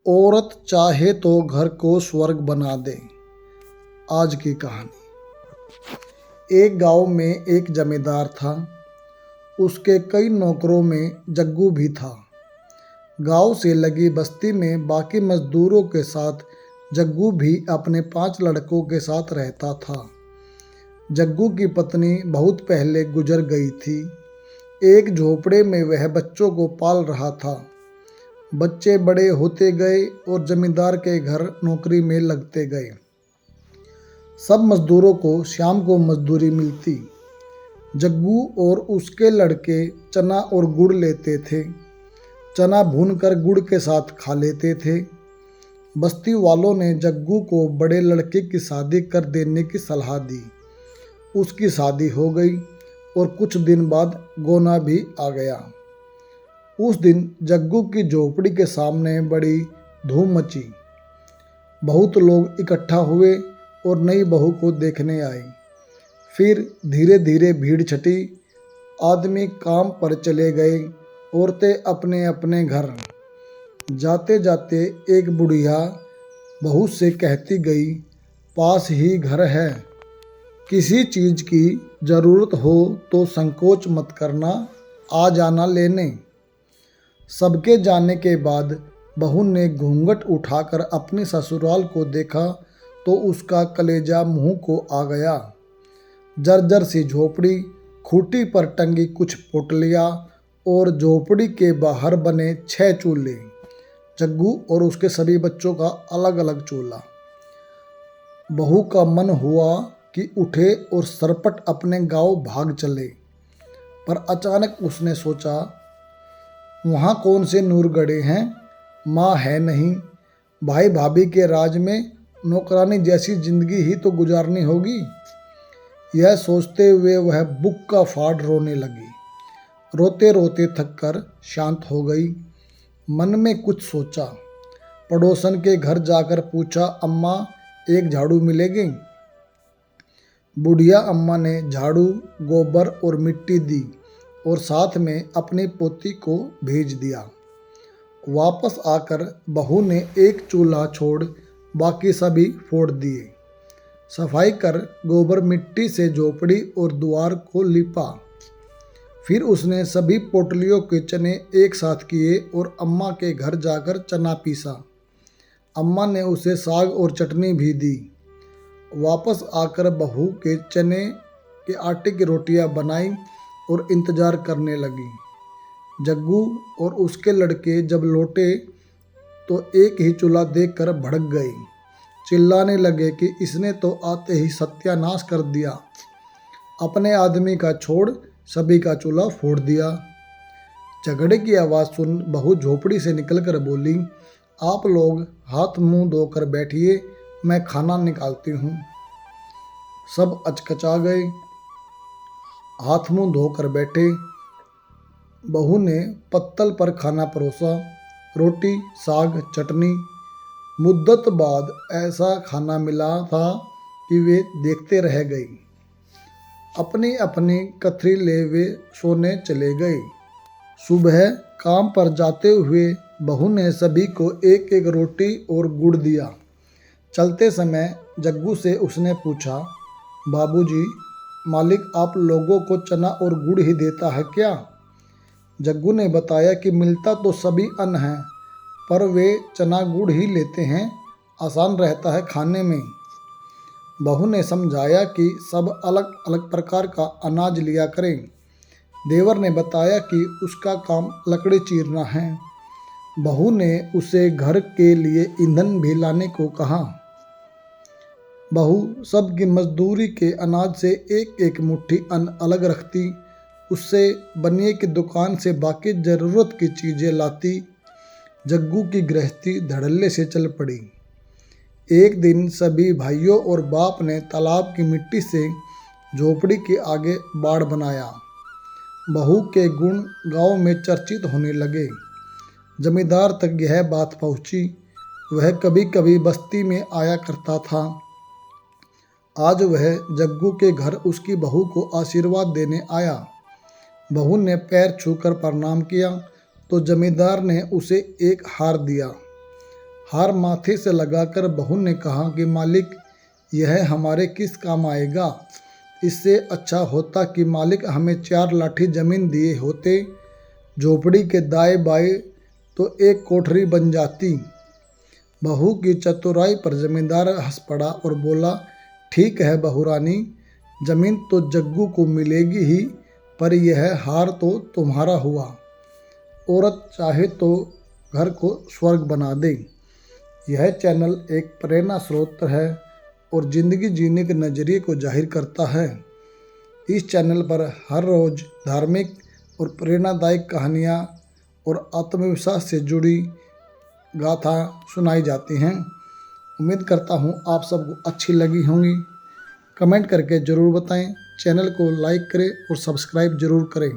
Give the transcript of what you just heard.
औरत चाहे तो घर को स्वर्ग बना दे। आज की कहानी। एक गांव में एक जमींदार था। उसके कई नौकरों में जग्गू भी था। गांव से लगी बस्ती में बाकी मजदूरों के साथ जग्गू भी अपने 5 लड़कों के साथ रहता था। जग्गू की पत्नी बहुत पहले गुजर गई थी। एक झोपड़े में वह बच्चों को पाल रहा था। बच्चे बड़े होते गए और जमींदार के घर नौकरी में लगते गए। सब मजदूरों को शाम को मजदूरी मिलती। जग्गू और उसके लड़के चना और गुड़ लेते थे। चना भूनकर गुड़ के साथ खा लेते थे। बस्ती वालों ने जग्गू को बड़े लड़के की शादी कर देने की सलाह दी। उसकी शादी हो गई और कुछ दिन बाद गोना भी आ गया। उस दिन जग्गू की झोपड़ी के सामने बड़ी धूम मची। बहुत लोग इकट्ठा हुए और नई बहू को देखने आए। फिर धीरे धीरे भीड़ छटी। आदमी काम पर चले गए, औरतें अपने अपने घर। जाते जाते एक बुढ़िया बहू से कहती गई, पास ही घर है, किसी चीज़ की ज़रूरत हो तो संकोच मत करना, आ जाना लेने। सबके जाने के बाद बहू ने घूंघट उठाकर अपने ससुराल को देखा तो उसका कलेजा मुंह को आ गया। जर्जर सी झोपड़ी, खूंटी पर टंगी कुछ पोटलियाँ और झोपड़ी के बाहर बने 6 चूल्हे। जग्गू और उसके सभी बच्चों का अलग अलग चूल्हा। बहू का मन हुआ कि उठे और सरपट अपने गांव भाग चले, पर अचानक उसने सोचा, वहाँ कौन से नूर गड़े हैं, माँ है नहीं, भाई भाभी के राज में नौकरानी जैसी जिंदगी ही तो गुजारनी होगी। यह सोचते हुए वह बुक्का फाड़ रोने लगी। रोते रोते थक कर शांत हो गई। मन में कुछ सोचा। पड़ोसन के घर जाकर पूछा, अम्मा एक झाड़ू मिलेगी? बुढ़िया अम्मा ने झाड़ू, गोबर और मिट्टी दी और साथ में अपनी पोती को भेज दिया। वापस आकर बहू ने एक चूल्हा छोड़ बाकी सभी फोड़ दिए। सफाई कर गोबर मिट्टी से झोपड़ी और द्वार को लिपा। फिर उसने सभी पोटलियों के चने एक साथ किए और अम्मा के घर जाकर चना पीसा। अम्मा ने उसे साग और चटनी भी दी। वापस आकर बहू के चने के आटे की रोटियां बनाई और इंतजार करने लगी। जग्गू और उसके लड़के जब लौटे तो एक ही चूल्हा देखकर भड़क गए। चिल्लाने लगे कि इसने तो आते ही सत्यानाश कर दिया। अपने आदमी का छोड़ सभी का चूल्हा फोड़ दिया। झगड़े की आवाज़ सुन बहू झोपड़ी से निकलकर बोली, आप लोग हाथ मुंह धोकर बैठिए, मैं खाना निकालती हूँ। सब अचकचा गए, हाथ मुंह धोकर बैठे। बहू ने पत्तल पर खाना परोसा, रोटी, साग, चटनी। मुद्दत बाद ऐसा खाना मिला था कि वे देखते रह गई। अपनी अपनी कथरी ले वे सोने चले गए। सुबह काम पर जाते हुए बहू ने सभी को एक एक रोटी और गुड़ दिया। चलते समय जग्गू से उसने पूछा, बाबूजी, मालिक आप लोगों को चना और गुड़ ही देता है क्या? जग्गू ने बताया कि मिलता तो सभी अन्न है, पर वे चना गुड़ ही लेते हैं, आसान रहता है खाने में। बहू ने समझाया कि सब अलग अलग प्रकार का अनाज लिया करें। देवर ने बताया कि उसका काम लकड़ी चीरना है। बहू ने उसे घर के लिए ईंधन भी लाने को कहा। बहू सबकी मजदूरी के अनाज से एक एक मुट्ठी अन्न अलग रखती, उससे बनिए की दुकान से बाकी ज़रूरत की चीज़ें लाती। जग्गू की गृहस्थी धड़ल्ले से चल पड़ी। एक दिन सभी भाइयों और बाप ने तालाब की मिट्टी से झोपड़ी के आगे बाड़ बनाया। बहू के गुण गांव में चर्चित होने लगे। जमींदार तक यह बात पहुंची। वह कभी कभी बस्ती में आया करता था। आज वह जग्गू के घर उसकी बहू को आशीर्वाद देने आया। बहू ने पैर छूकर प्रणाम किया तो जमींदार ने उसे एक हार दिया। हार माथे से लगाकर बहू ने कहा कि मालिक, यह हमारे किस काम आएगा। इससे अच्छा होता कि मालिक हमें 4 लाठी जमीन दिए होते, झोपड़ी के दाएं बाएं तो एक कोठरी बन जाती। बहू की चतुराई पर जमींदार हंस पड़ा और बोला, ठीक है बहू रानी, जमीन तो जग्गू को मिलेगी ही, पर यह हार तो तुम्हारा हुआ। औरत चाहे तो घर को स्वर्ग बना दे। यह चैनल एक प्रेरणा स्रोत है और ज़िंदगी जीने के नज़रिए को जाहिर करता है। इस चैनल पर हर रोज़ धार्मिक और प्रेरणादायक कहानियाँ और आत्मविश्वास से जुड़ी गाथा सुनाई जाती हैं। उम्मीद करता हूँ आप सबको अच्छी लगी होंगी। कमेंट करके ज़रूर बताएं। चैनल को लाइक करें और सब्सक्राइब ज़रूर करें।